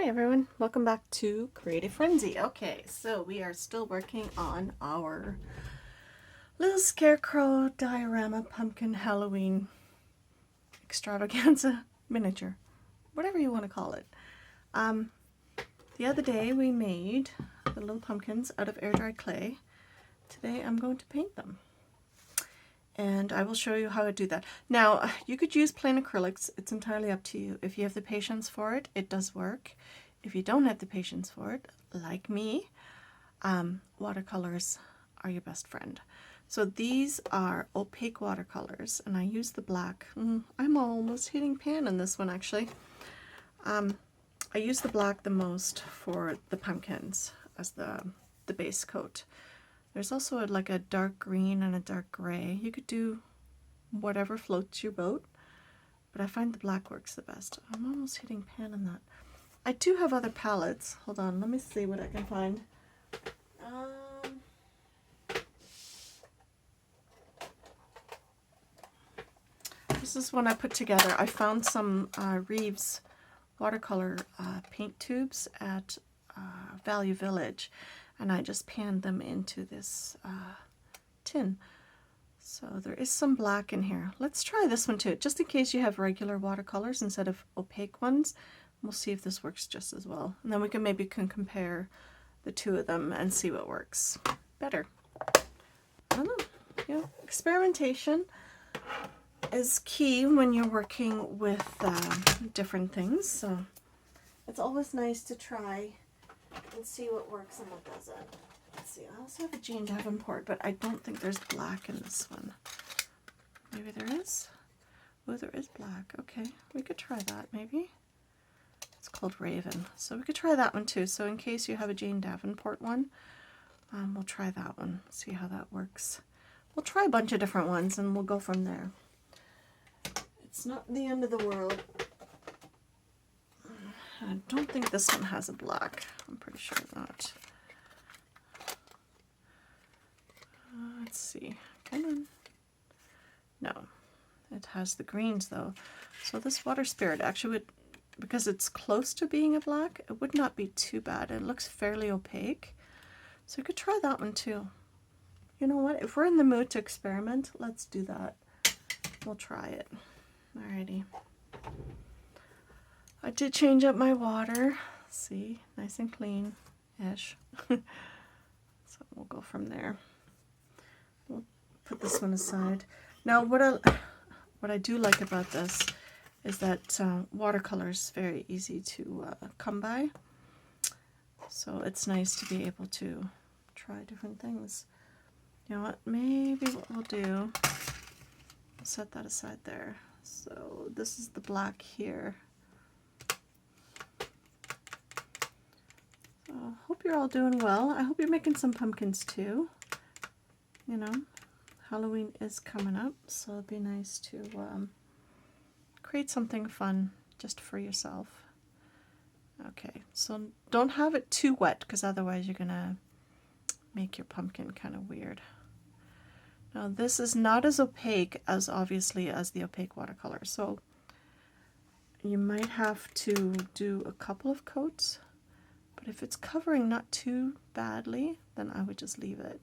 Hi everyone, welcome back to Creative Frenzy. Okay, so we are still working on our little Scarecrow diorama pumpkin Halloween extravaganza miniature, whatever you want to call it. The other day we made the little pumpkins out of air dry clay. Today I'm going to paint them. And I will show you how to do that. Now, you could use plain acrylics. It's entirely up to you. If you have the patience for it, it does work. If you don't have the patience for it, like me, watercolors are your best friend. So these are opaque watercolors, and I use the black. I'm almost hitting pan in this one, actually. I use the black the most for the pumpkins as the base coat. There's also like a dark green and a dark gray. You could do whatever floats your boat, but I find the black works the best. I'm almost hitting pan in that. I do have other palettes. Hold on, let me see what I can find. This is one I put together. I found some Reeves watercolor paint tubes at Value Village, and I just panned them into this tin. So there is some black in here. Let's try this one too, just in case you have regular watercolors instead of opaque ones. We'll see if this works just as well. And then we can maybe compare the two of them and see what works better. I don't know. You know, experimentation is key when you're working with different things. So it's always nice to try and see what works and what doesn't. Let's see, I also have a Jane Davenport, but I don't think there's black in this one. Maybe there is? Oh, there is black. Okay, we could try that maybe. It's called Raven. So we could try that one too. So in case you have a Jane Davenport one, we'll try that one, see how that works. We'll try a bunch of different ones and we'll go from there. It's not the end of the world. I don't think this one has a black. I'm pretty sure not. Let's see. Come on. No. It has the greens though. So this water spirit actually would, because it's close to being a black, it would not be too bad. It looks fairly opaque. So you could try that one too. You know what? If we're in the mood to experiment, let's do that. We'll try it. Alrighty. I did change up my water. See, nice and clean-ish. So we'll go from there. We'll put this one aside. Now, what I do like about this is that watercolor is very easy to come by. So it's nice to be able to try different things. You know what? Maybe what we'll do, I'll set that aside there. So this is the black here. Hope you're all doing well. I hope you're making some pumpkins too. You know, Halloween is coming up, so it'd be nice to create something fun just for yourself. Okay, so don't have it too wet because otherwise you're gonna make your pumpkin kind of weird. Now this is not as opaque as obviously as the opaque watercolor, so you might have to do a couple of coats. But if it's covering not too badly, then I would just leave it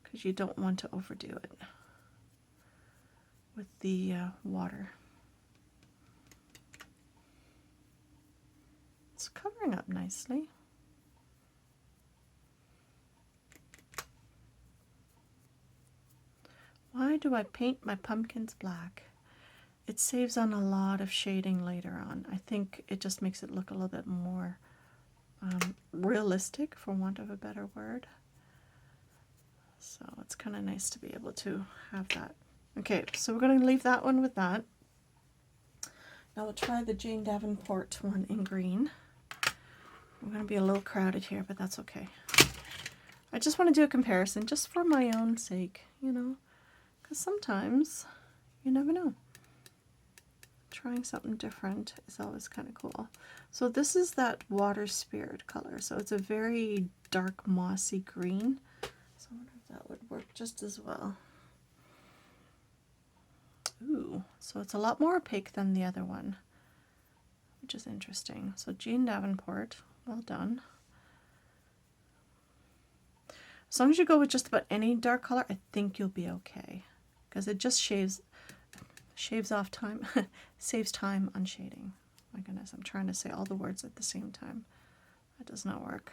because you don't want to overdo it with the water. It's covering up nicely. Why do I paint my pumpkins black? It saves on a lot of shading later on. I think it just makes it look a little bit more realistic, for want of a better word. So it's kind of nice to be able to have that. Okay, so we're going to leave that one with that. Now we'll try the Jane Davenport one in green. We're going to be a little crowded here, but that's okay. I just want to do a comparison just for my own sake, you know, because sometimes you never know. Trying something different is always kind of cool. So this is that water spirit color. So it's a very dark mossy green. So I wonder if that would work just as well. Ooh, so it's a lot more opaque than the other one. which is interesting. So Jane Davenport, well done. As long as you go with just about any dark color, I think you'll be okay, because it just shaves off time, saves time on shading. My goodness, I'm trying to say all the words at the same time. That does not work.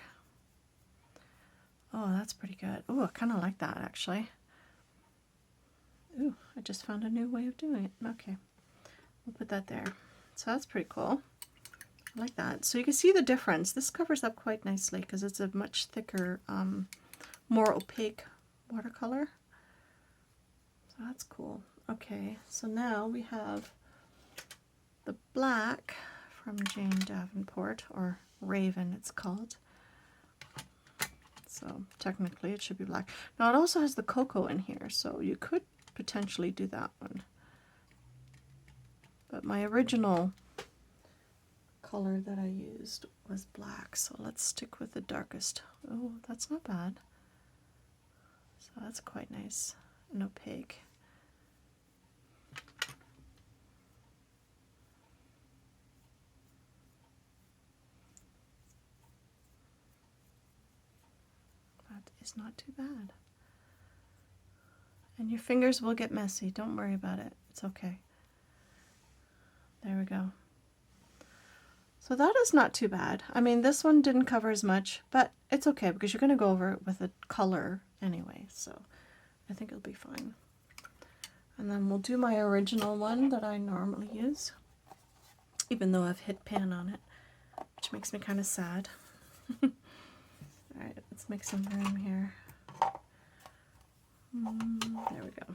Oh, that's pretty good. Oh, I kind of like that, actually. Ooh, I just found a new way of doing it. Okay, we'll put that there. So that's pretty cool. I like that. So you can see the difference. This covers up quite nicely because it's a much thicker, more opaque watercolor. So that's cool. Okay, so now we have the black from Jane Davenport, or Raven it's called. So technically it should be black. Now it also has the cocoa in here, so you could potentially do that one. But my original color that I used was black, so let's stick with the darkest. Oh, that's not bad. So that's quite nice and opaque. That is not too bad. And your fingers will get messy. Don't worry about it. It's okay. There we go. So that is not too bad. I mean, this one didn't cover as much, but it's okay because you're going to go over it with a color anyway. So I think it'll be fine. And then we'll do my original one that I normally use, even though I've hit pan on it, which makes me kind of sad. All right, let's make some room here. There we go.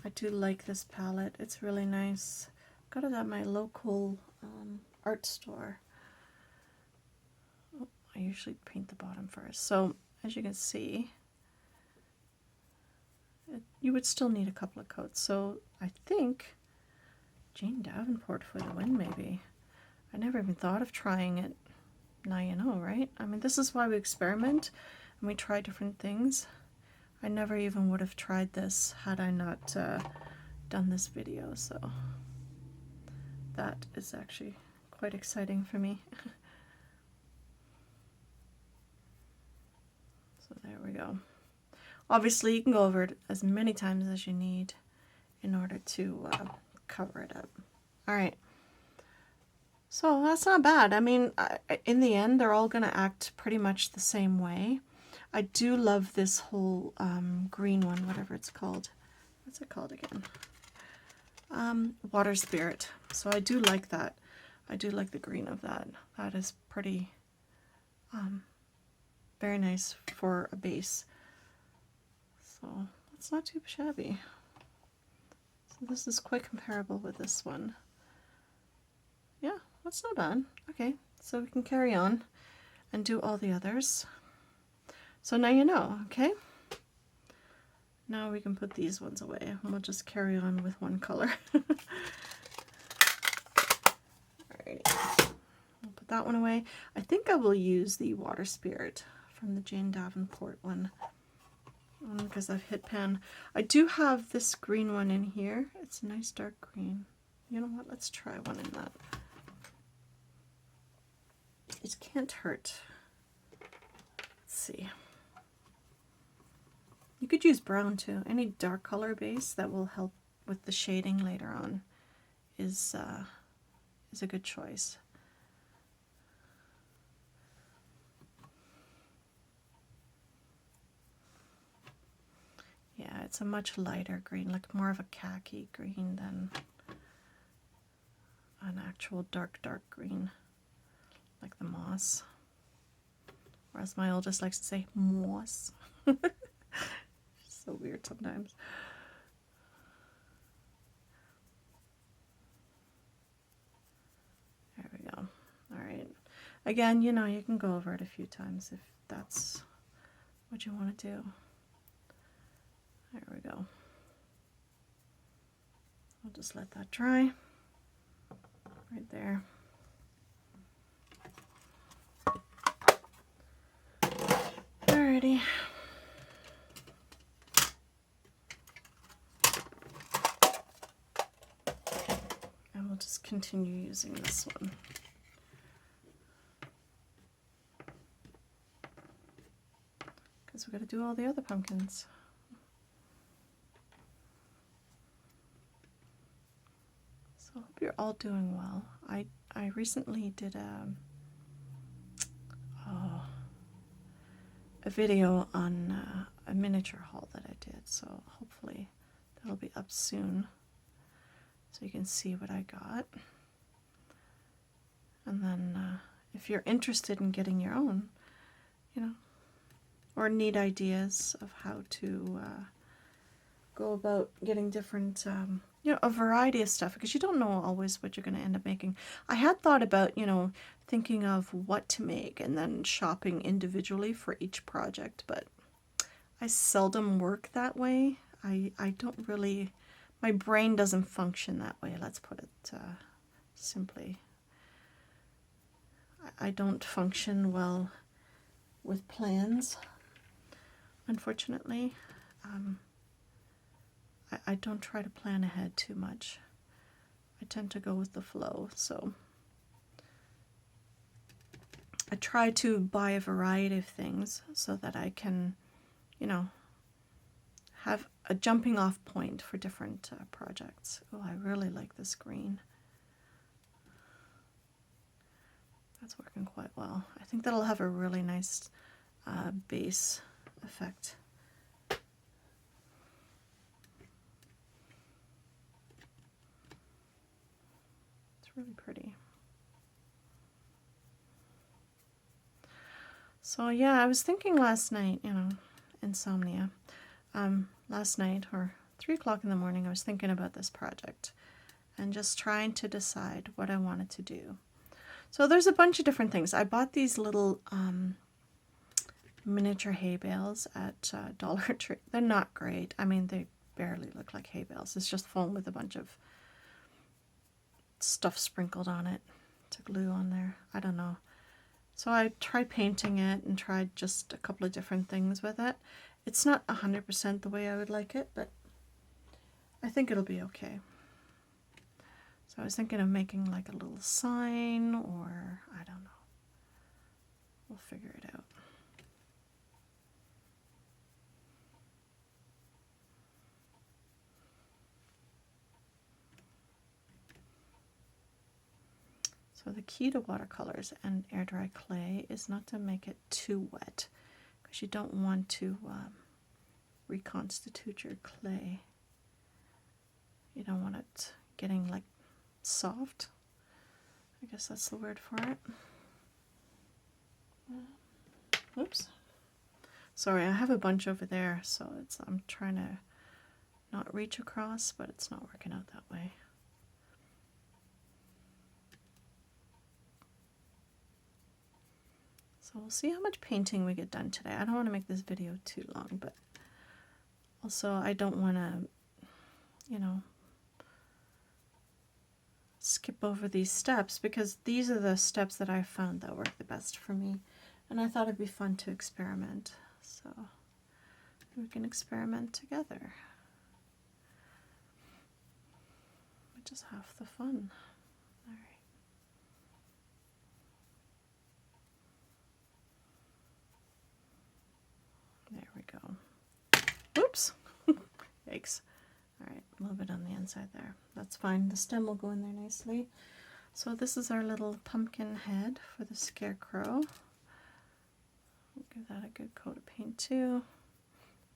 I do like this palette. It's really nice. Got it at my local art store. Oh, I usually paint the bottom first. So as you can see, you would still need a couple of coats. So I think Jane Davenport for the win, maybe. I never even thought of trying it. Now you know, right? I mean, this is why we experiment and we try different things. I never even would have tried this had I not done this video, so that is actually quite exciting for me. So there we go. Obviously, you can go over it as many times as you need in order to cover it up. All right. So that's not bad. I mean, in the end, they're all going to act pretty much the same way. I do love this whole green one, whatever it's called. What's it called again? Water Spirit. So I do like that. I do like the green of that. That is pretty, very nice for a base. So it's not too shabby. So this is quite comparable with this one. Yeah, that's not bad. Okay, so we can carry on and do all the others. So now you know, okay? Now we can put these ones away and we'll just carry on with one color. Alrighty, we'll put that one away. I think I will use the Water Spirit from the Jane Davenport one because I've hit pan. I do have this green one in here. It's a nice dark green. You know what? Let's try one in that. It can't hurt. Let's see. You could use brown too. Any dark color base that will help with the shading later on is a good choice. Yeah, it's a much lighter green, like more of a khaki green than an actual dark green, like the moss. Or as my oldest likes to say, moss. So weird sometimes. There we go. All right. Again, you know, you can go over it a few times if that's what you want to do. There we go. I'll just let that dry right there. Alrighty. we'll just continue using this one. Because we've got to do all the other pumpkins. So I hope you're all doing well. I recently did a video on a miniature haul that I did, so hopefully that'll be up soon so you can see what I got. And then if you're interested in getting your own, you know, or need ideas of how to go about getting different, you know, a variety of stuff, because you don't know always what you're going to end up making. I had thought about, you know, thinking of what to make and then shopping individually for each project, but I seldom work that way. I don't really, my brain doesn't function that way, let's put it simply. I don't function well with plans, unfortunately. I don't try to plan ahead too much. I tend to go with the flow, so I try to buy a variety of things so that I can, you know, have a jumping off point for different projects. Oh, I really like this green. That's working quite well. I think that'll have a really nice base effect. It's really pretty. So yeah, I was thinking last night, you know, insomnia. Last night, or 3 o'clock in the morning, I was thinking about this project and just trying to decide what I wanted to do. So there's a bunch of different things. I bought these little miniature hay bales at Dollar Tree. They're not great. I mean, they barely look like hay bales. It's just foam with a bunch of stuff sprinkled on it to glue on there. I don't know. So I tried painting it and tried just a couple of different things with it. It's not 100% the way I would like it, but I think it'll be okay. So I was thinking of making like a little sign, or I don't know. We'll figure it out. So the key to watercolors and air dry clay is not to make it too wet, because you don't want to reconstitute your clay. You don't want it getting like soft. I guess that's the word for it. Oops. Sorry, I have a bunch over there, so I'm trying to not reach across, but it's not working out that way. So we'll see how much painting we get done today. I don't want to make this video too long, but also I don't want to, you know, skip over these steps, because these are the steps that I found that work the best for me, and I thought it'd be fun to experiment, so we can experiment together, which is half the fun. All right. There we go. Oops. Yikes. All right, a little bit on the inside there. That's fine. The stem will go in there nicely. So this is our little pumpkin head for the Scarecrow. We'll give that a good coat of paint too.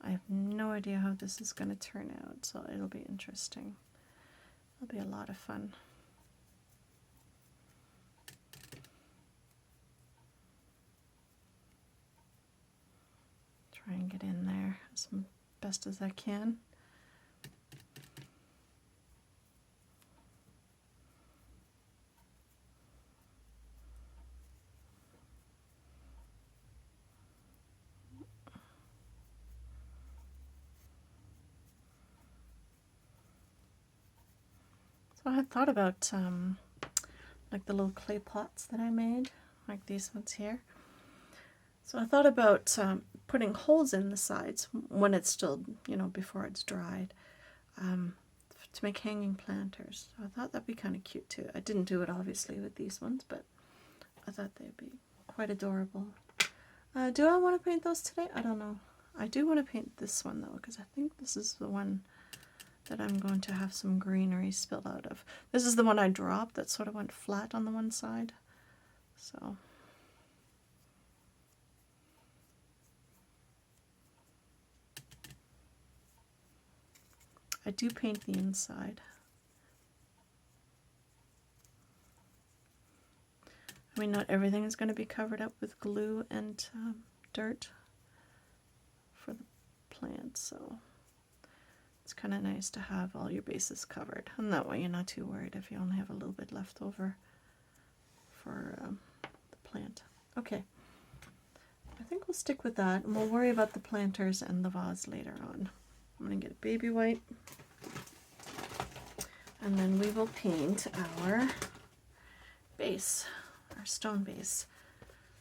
I have no idea how this is going to turn out, so it'll be interesting. It'll be a lot of fun. Try and get in there as best as I can. So I had thought about like the little clay pots that I made, like these ones here. So I thought about putting holes in the sides when it's still, you know, before it's dried, to make hanging planters. So I thought that'd be kind of cute too. I didn't do it obviously with these ones, but I thought they'd be quite adorable. Do I want to paint those today? I don't know. I do want to paint this one though, because I think this is the one that I'm going to have some greenery spill out of. This is the one I dropped that sort of went flat on the one side. So I do paint the inside. I mean, not everything is going to be covered up with glue and dirt for the plant, so it's kind of nice to have all your bases covered. And that way you're not too worried if you only have a little bit left over for the plant. Okay, I think we'll stick with that, and we'll worry about the planters and the vase later on. I'm going to get a baby wipe, and then we will paint our base. Our stone base.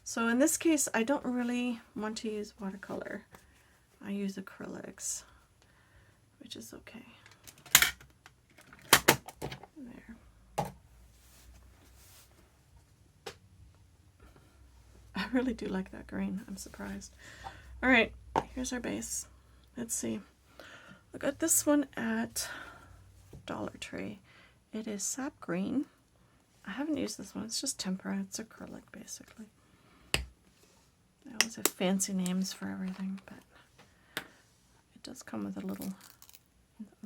So in this case, I don't really want to use watercolor. I use acrylics, which is okay. There. I really do like that green. I'm surprised. All right, here's our base. Let's see. I got this one at Dollar Tree. It is sap green. I haven't used this one. It's just tempera. It's acrylic, basically. They always have fancy names for everything, but it does come with a little...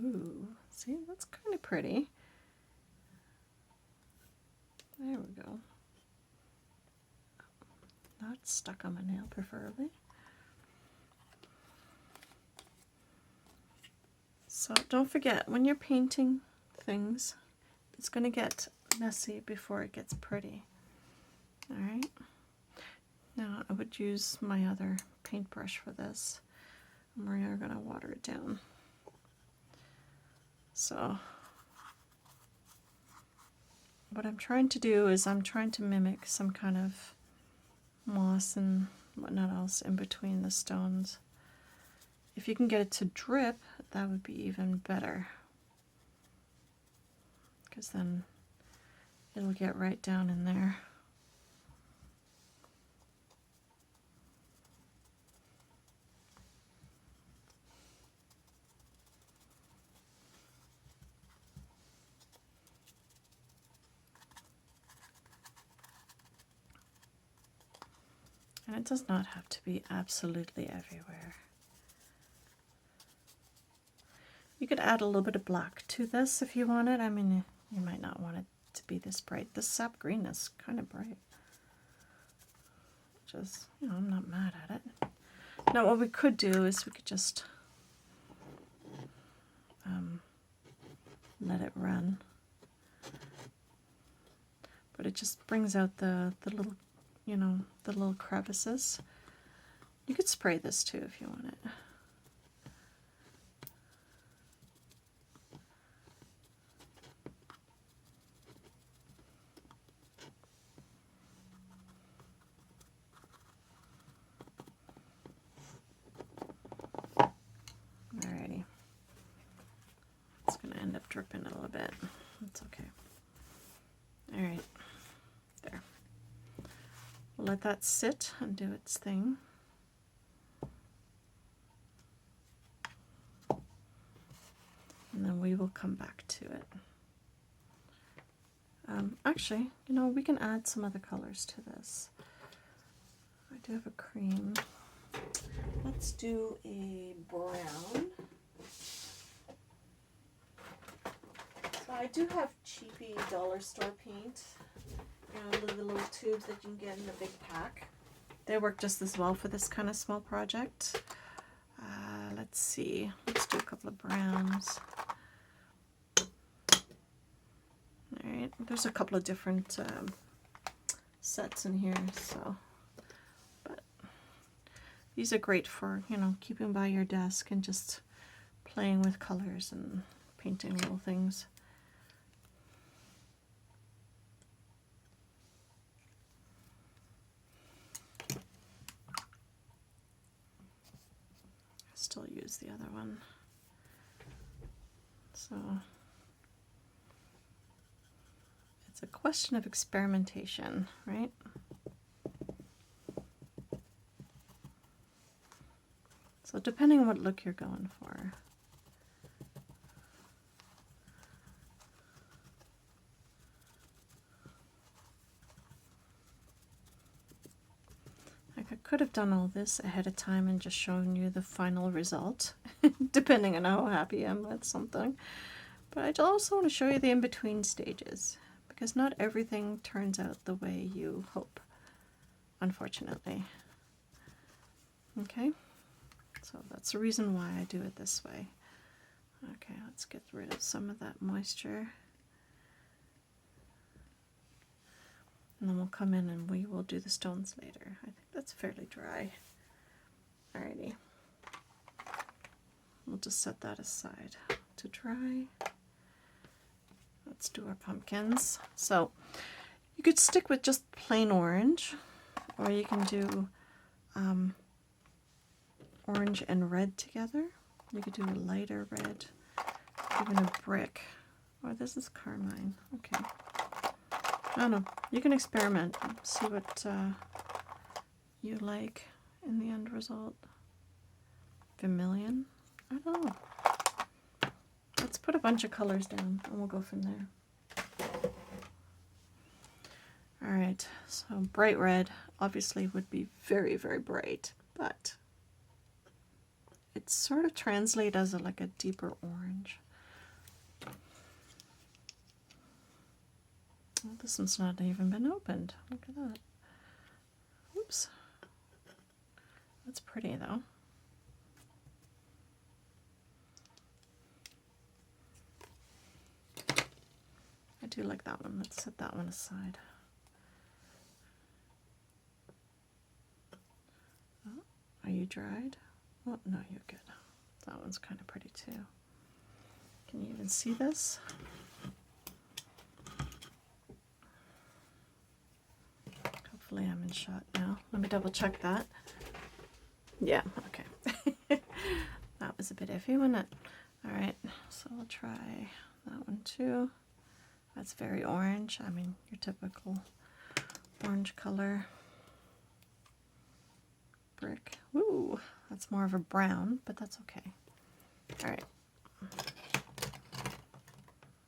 Ooh, see? That's kind of pretty. There we go. Not stuck on my nail, preferably. So don't forget, when you're painting things, it's going to get messy before it gets pretty. Alright, now I would use my other paintbrush for this, and we are going to water it down. So what I'm trying to do is I'm trying to mimic some kind of moss and whatnot else in between the stones. If you can get it to drip, that would be even better, because then it'll get right down in there. And it does not have to be absolutely everywhere. You could add a little bit of black to this if you want it. I mean, you might not want it to be this bright. This sap green is kind of bright. Just, you know, I'm not mad at it. Now what we could do is we could just let it run. But it just brings out the little, you know, the little crevices. You could spray this too if you want it. Alrighty. It's going to end up dripping a little bit. It's okay. Alright. There. We'll let that sit and do its thing. And then we will come back to it. Actually, you know, we can add some other colors to this. I do have a cream. Let's do a brown. So I do have cheapy dollar store paint. You know, the little tubes that you can get in a big pack. They work just as well for this kind of small project. Let's see. Let's do a couple of browns. Alright, there's a couple of different sets in here, so, but these are great for, you know, keeping by your desk and just playing with colors and painting little things. I still use the other one, so It's a question of experimentation, right? So depending on what look you're going for. Like I could have done all this ahead of time and just shown you the final result, depending on how happy I am with something. But I also want to show you the in-between stages, because not everything turns out the way you hope, unfortunately. Okay, so that's the reason why I do it this way. Okay, let's get rid of some of that moisture. And then we'll come in and we will do the stones later. I think that's fairly dry. Alrighty. We'll just set that aside to dry. Let's do our pumpkins. So you could stick with just plain orange, or you can do orange and red together. You could do a lighter red, even a brick. Oh, this is carmine. Okay. I don't know. You can experiment, see what you like in the end result. Vermilion? I don't know. Let's put a bunch of colors down and we'll go from there. Alright, so bright red obviously would be very, very bright, but it's sort of translates as like a deeper orange. Well, this one's not even been opened. Look at that. Oops. That's pretty though. I do like that one. Let's set that one aside. Oh, are you dried? Oh, no, you're good. That one's kind of pretty too. Can you even see this? Hopefully I'm in shot now. Let me double check that. Yeah, okay. That was a bit iffy, wasn't it? Alright, so we'll try that one too. That's very orange. I mean, your typical orange color. Brick. Ooh, that's more of a brown, but that's okay. Alright.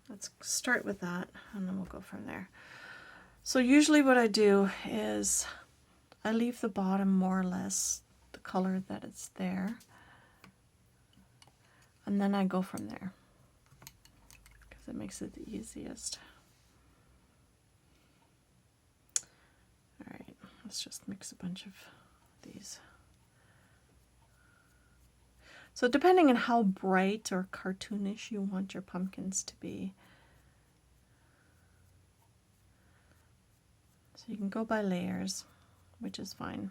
Let's start with that, and then we'll go from there. So usually what I do is I leave the bottom more or less the color that it's there, and then I go from there because it makes it the easiest. Alright, let's just mix a bunch of these. So depending on how bright or cartoonish you want your pumpkins to be, so you can go by layers, which is fine,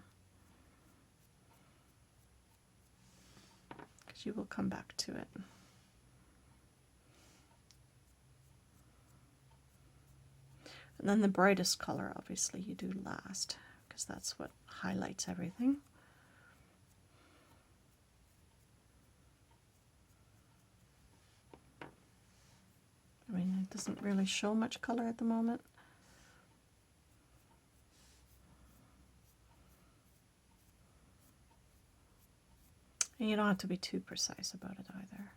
because you will come back to it. And then the brightest color, obviously, you do last, because that's what highlights everything. I mean, it doesn't really show much color at the moment. And you don't have to be too precise about it either.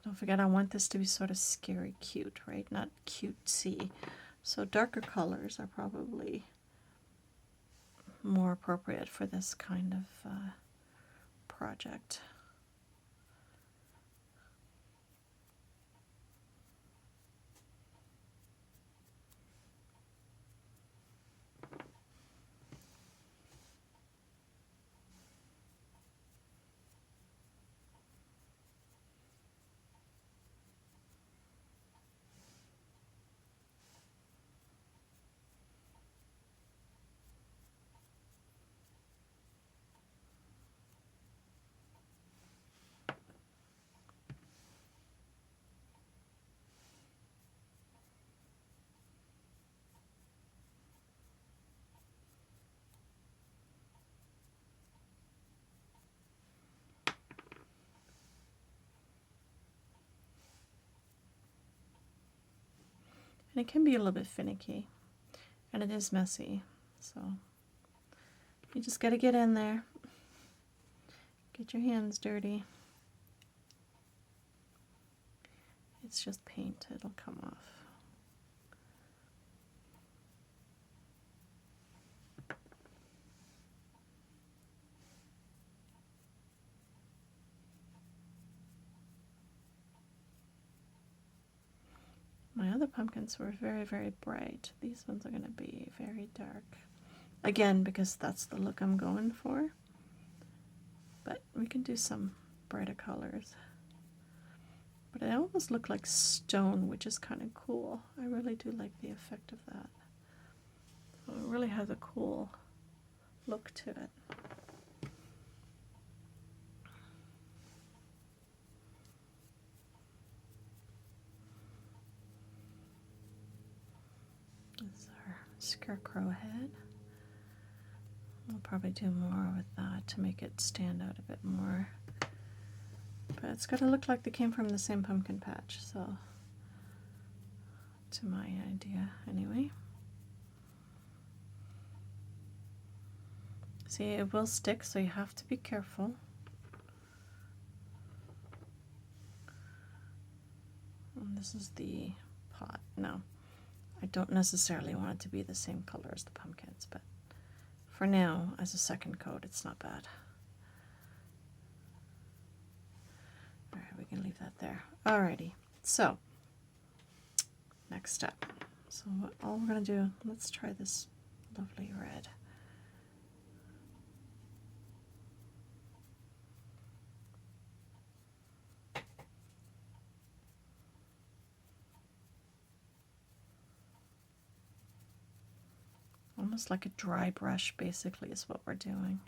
Don't forget, I want this to be sort of scary cute, right? Not cutesy. So darker colors are probably more appropriate for this kind of project. And it can be a little bit finicky, and it is messy, so you just got to get in there, get your hands dirty. It's just paint, it'll come off. My other pumpkins were very, very bright. These ones are going to be very dark. Again, because that's the look I'm going for. But we can do some brighter colors. But they almost look like stone, which is kind of cool. I really do like the effect of that. So it really has a cool look to it. This is our Scarecrow head. We'll probably do more with that to make it stand out a bit more. But it's got to look like they came from the same pumpkin patch, so to my idea anyway. See, it will stick, so you have to be careful. And this is the pot. Now, I don't necessarily want it to be the same color as the pumpkins, but for now, as a second coat, it's not bad. Alright, we can leave that there. Alrighty, so next step. So all we're going to do, let's try this lovely red. Almost like a dry brush, basically, is what we're doing.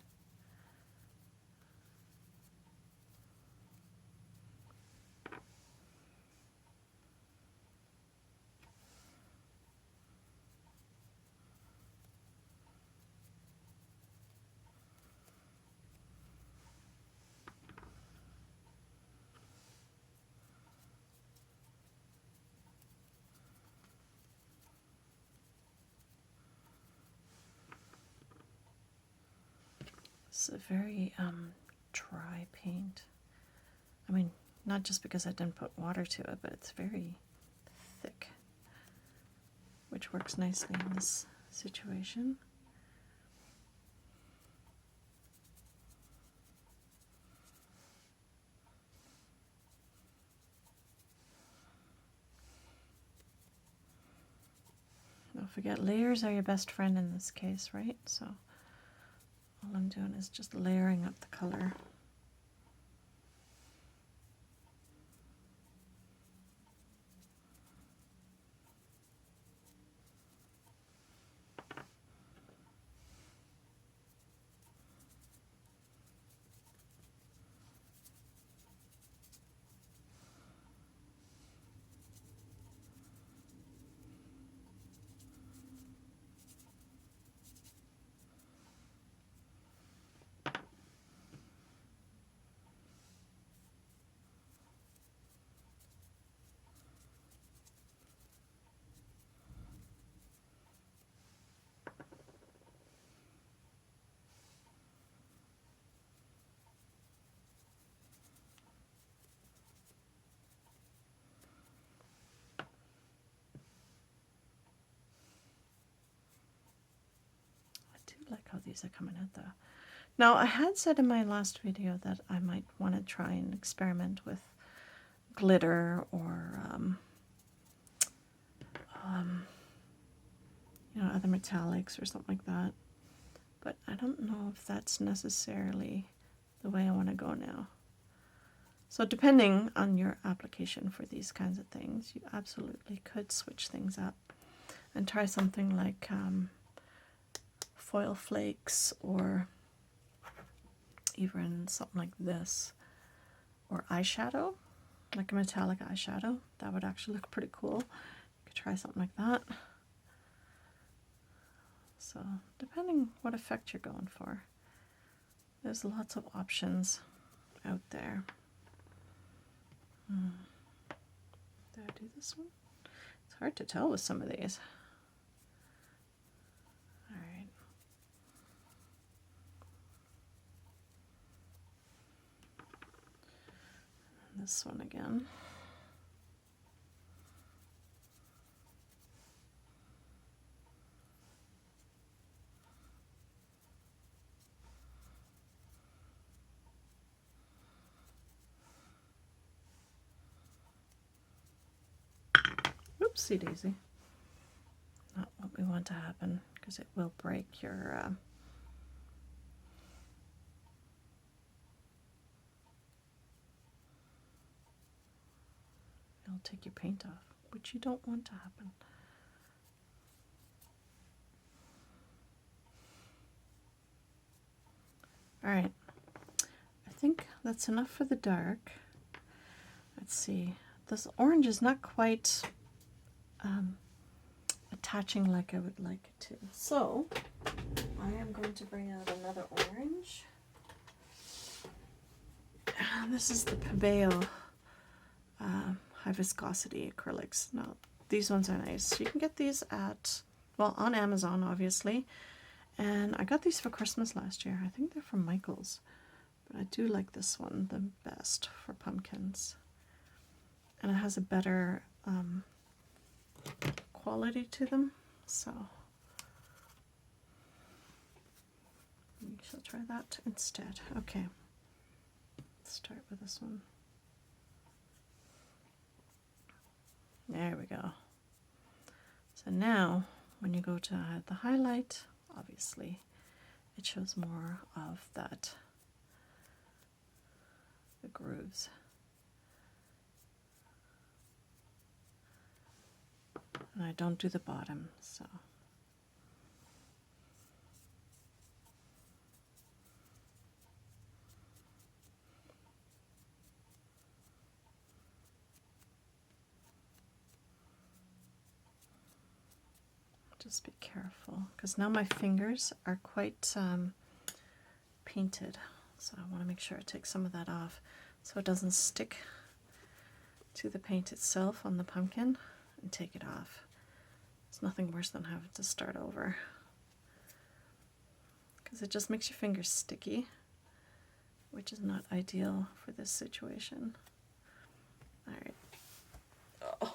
It's a very dry paint. I mean, not just because I didn't put water to it, but it's very thick, which works nicely in this situation. Don't forget, layers are your best friend in this case, right? So all I'm doing is just layering up the color. Like how these are coming out though. Now, I had said in my last video that I might want to try and experiment with glitter or you know, other metallics or something like that, but I don't know if that's necessarily the way I want to go now. So depending on your application for these kinds of things, you absolutely could switch things up and try something like foil flakes, or even something like this, or eyeshadow, like a metallic eyeshadow. That would actually look pretty cool. You could try something like that. So depending what effect you're going for, there's lots of options out there. Did I do this one? It's hard to tell with some of these. All right. This one again. Oopsie daisy. Not what we want to happen, because it will break your it'll take your paint off, which you don't want to happen. All right, I think that's enough for the dark. Let's see, this orange is not quite attaching like I would like it to. So I am going to bring out another orange. This is the Pebeo high viscosity acrylics. Now these ones are nice. You can get these at, well, on Amazon obviously, and I got these for Christmas last year. I think they're from Michael's, but I do like this one the best for pumpkins, and it has a better quality to them, so we shall try that instead. Okay, let's start with this one. There we go. So now when you go to add the highlight, obviously it shows more of that, the grooves. And I don't do the bottom, so. Just be careful, because now my fingers are quite painted, so I want to make sure I take some of that off so it doesn't stick to the paint itself on the pumpkin, and take it off. It's nothing worse than having to start over, because it just makes your fingers sticky, which is not ideal for this situation. All right. Oh.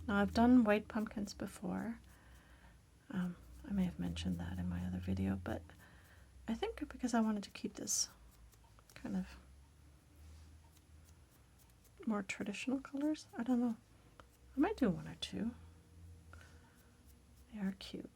Now I've done white pumpkins before. I may have mentioned that in my other video, but I think because I wanted to keep this kind of more traditional colors, I don't know. I might do one or two. They are cute.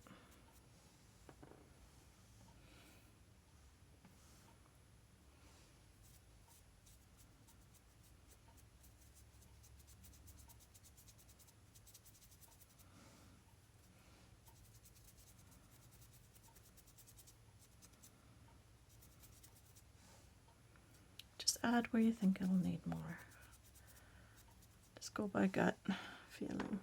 Add where you think it'll need more. Just go by gut feeling.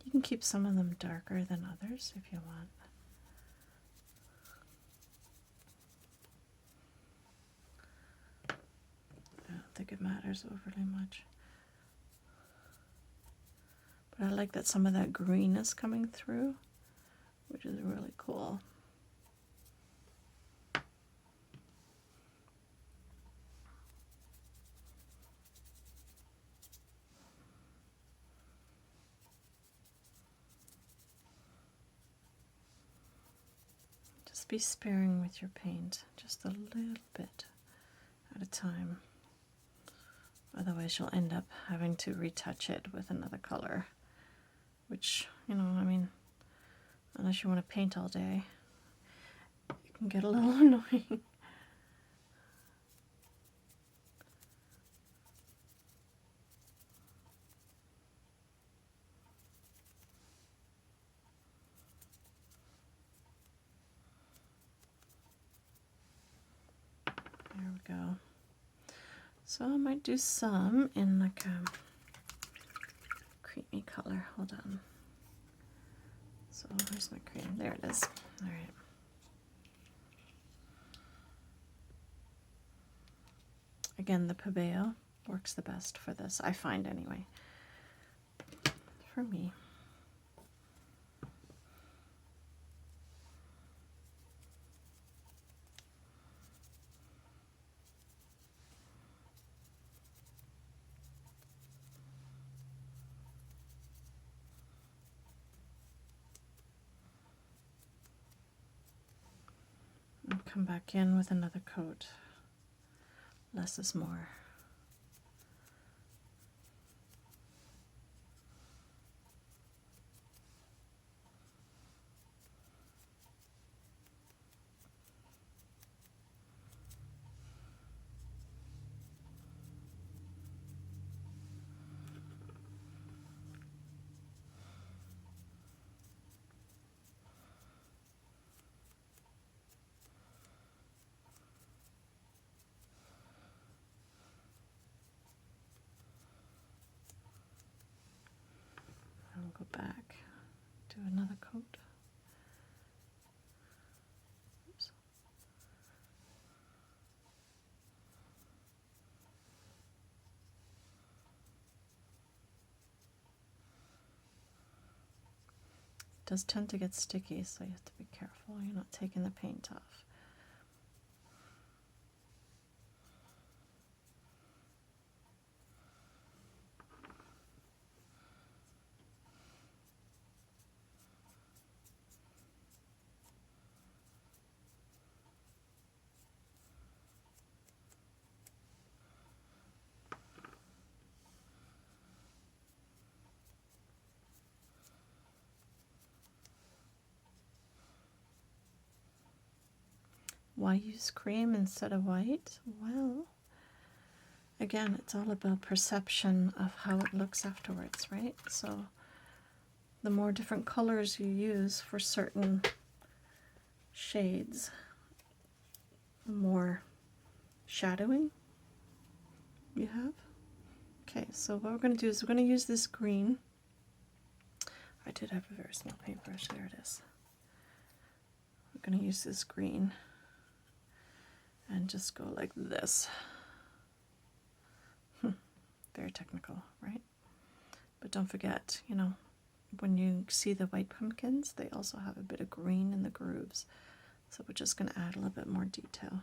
You can keep some of them darker than others if you want. I don't think it matters overly much. But I like that some of that green is coming through, which is really cool. Just be sparing with your paint, just a little bit at a time. Otherwise you'll end up having to retouch it with another color, which, you know, I mean, unless you want to paint all day, it can get a little annoying. There we go. So I might do some in like a creamy color. Hold on. So where's my cream? There it is. All right. Again, the Pebeo works the best for this, I find anyway. For me. And come back in with another coat. Less is more. I'll go back, do another coat. Oops. It does tend to get sticky, so you have to be careful you're not taking the paint off. Why use cream instead of white? Well, again, it's all about perception of how it looks afterwards, right? So the more different colors you use for certain shades, the more shadowing you have. Okay, so what we're going to do is we're going to use this green. I did have a very small paintbrush, there it is. We're going to use this green and just go like this. Very technical, right? But don't forget, you know, when you see the white pumpkins, they also have a bit of green in the grooves. So we're just going to add a little bit more detail.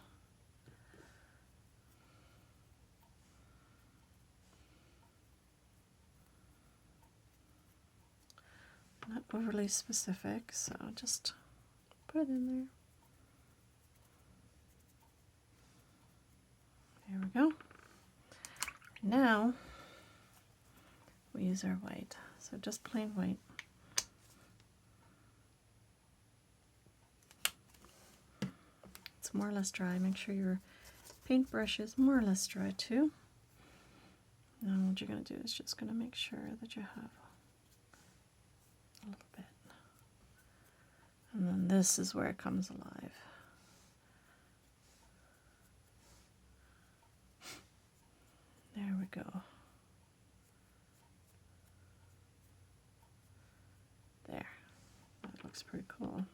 Not overly specific, so just put it in there. There we go. Now we use our white, so just plain white. It's more or less dry. Make sure your paintbrush is more or less dry too. Now what you're going to do is just going to make sure that you have a little bit. And then this is where it comes alive. There we go. There. That looks pretty cool.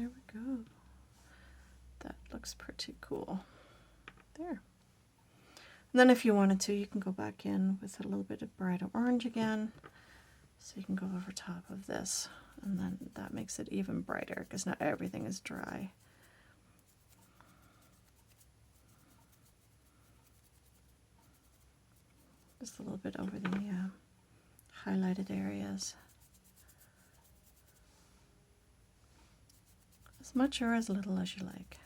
There we go. That looks pretty cool. There. And then if you wanted to, you can go back in with a little bit of brighter orange again. So you can go over top of this, and then that makes it even brighter because not everything is dry. Just a little bit over the highlighted areas. As much or as little as you like.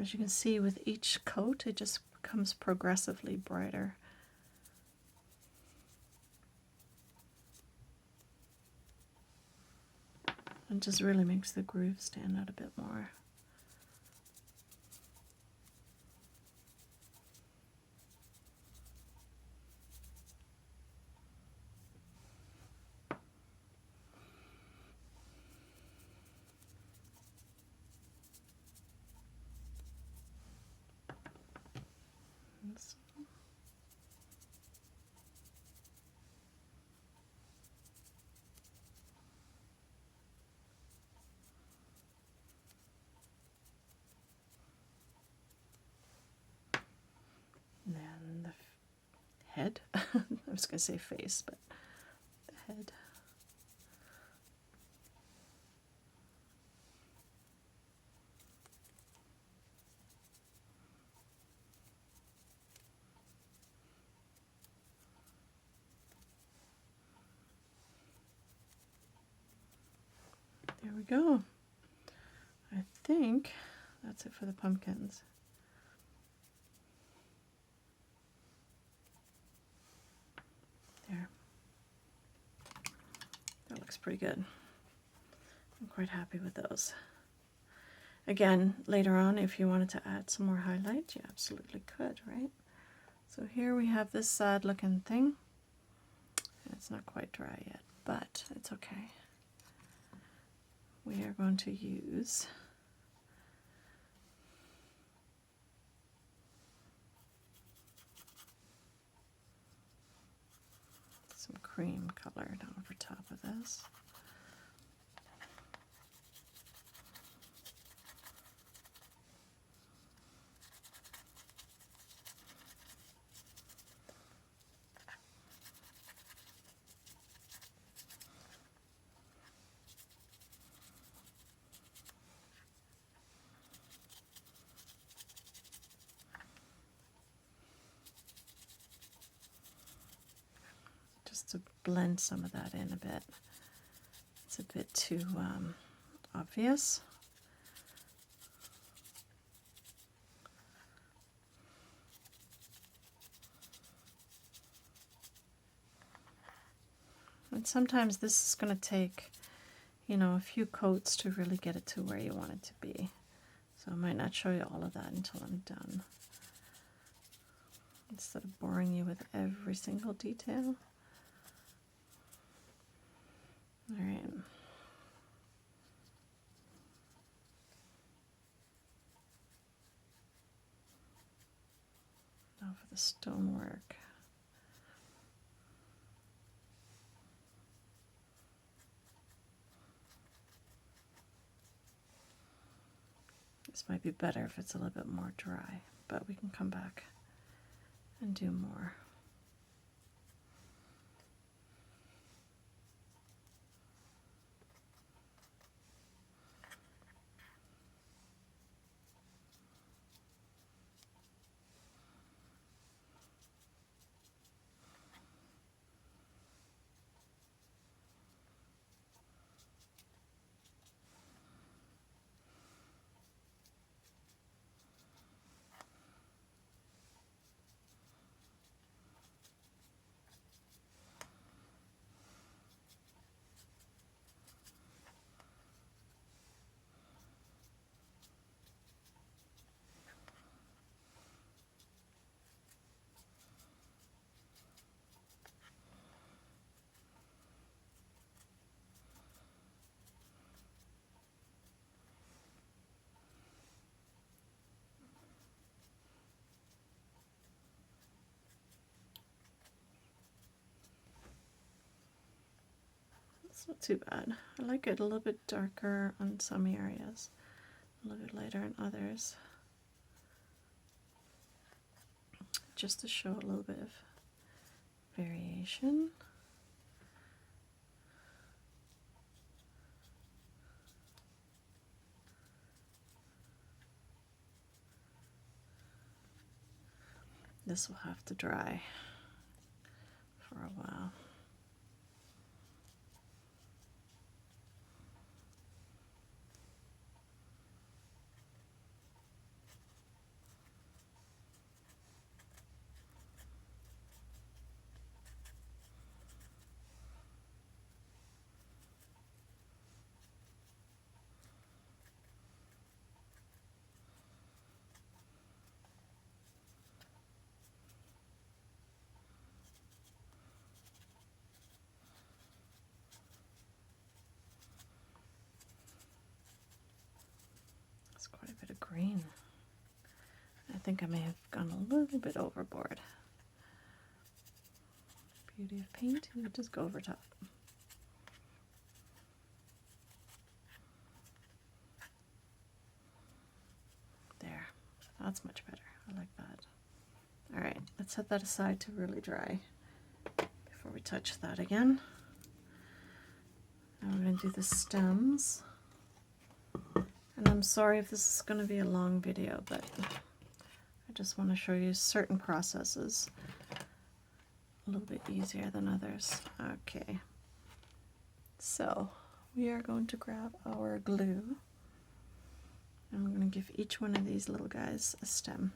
As you can see, with each coat, it just becomes progressively brighter. It just really makes the groove stand out a bit more. And then the head. I was going to say face, but the head. There we go. I think that's it for the pumpkins. There. That looks pretty good. I'm quite happy with those. Again, later on, if you wanted to add some more highlight, you absolutely could, right? So here we have this sad looking thing. It's not quite dry yet, but it's okay. We are going to use some cream color down over top of this. To blend some of that in a bit. It's a bit too obvious. And sometimes this is going to take, you know, a few coats to really get it to where you want it to be. So I might not show you all of that until I'm done. Instead of boring you with every single detail. All right. Now for the stonework. This might be better if it's a little bit more dry, but we can come back and do more. not too bad. I like it a little bit darker on some areas, a little bit lighter in others, just to show a little bit of variation. This will have to dry for a while. Quite a bit of green. I think I may have gone a little bit overboard. Beauty of paint, you just go over top. There, that's much better. I like that. All right, let's set that aside to really dry before we touch that again. Now we're going to do the stems. And I'm sorry if this is going to be a long video, but I just want to show you certain processes a little bit easier than others. Okay, so we are going to grab our glue, and we're going to give each one of these little guys a stem.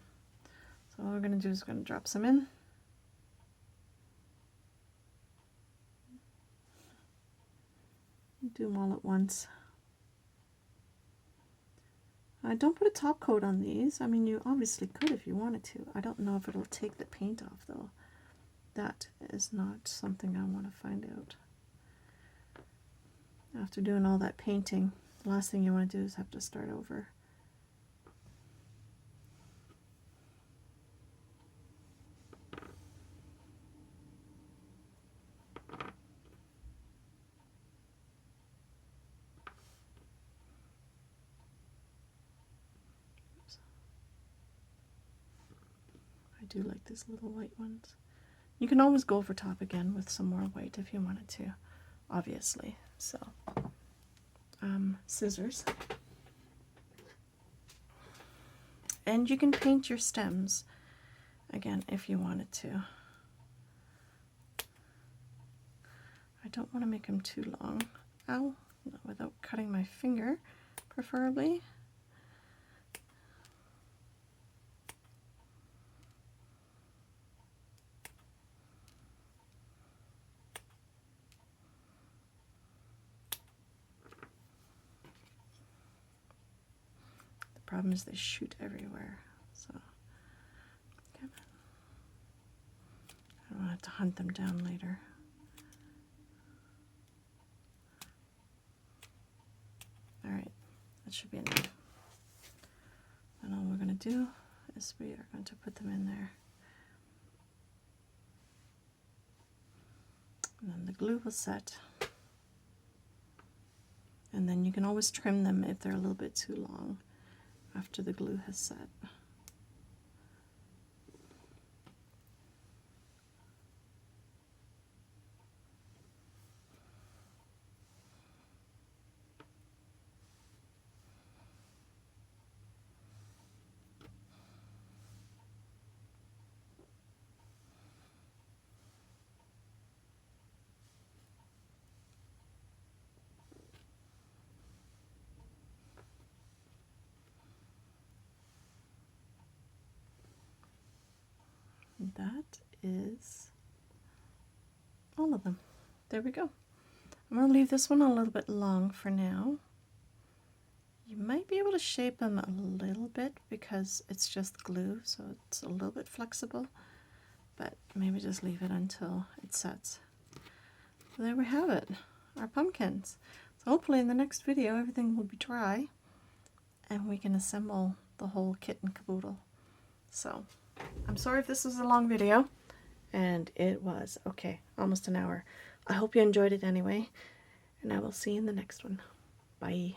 So all we're going to do is going to drop some in. Do them all at once. Don't put a top coat on these. I mean, you obviously could if you wanted to. I don't know if it'll take the paint off, though. That is not something I want to find out. After doing all that painting, the last thing you want to do is have to start over. I do like these little white ones. You can always go over top again with some more white if you wanted to, obviously. So, scissors. And you can paint your stems again if you wanted to. I don't want to make them too long. Ow, without cutting my finger, preferably. Problem is they shoot everywhere, so okay. I don't have to hunt them down later. All right, that should be enough. And all we're going to do is we are going to put them in there. And then the glue will set. And then you can always trim them if they're a little bit too long after the glue has set. That is all of them. There we go. I'm going to leave this one a little bit long for now. You might be able to shape them a little bit because it's just glue, so it's a little bit flexible, but maybe just leave it until it sets. So there we have it, our pumpkins. So hopefully in the next video everything will be dry and we can assemble the whole kit and caboodle. So I'm sorry if this was a long video, and it was. Okay, almost an hour. I hope you enjoyed it anyway, and I will see you in the next one. Bye.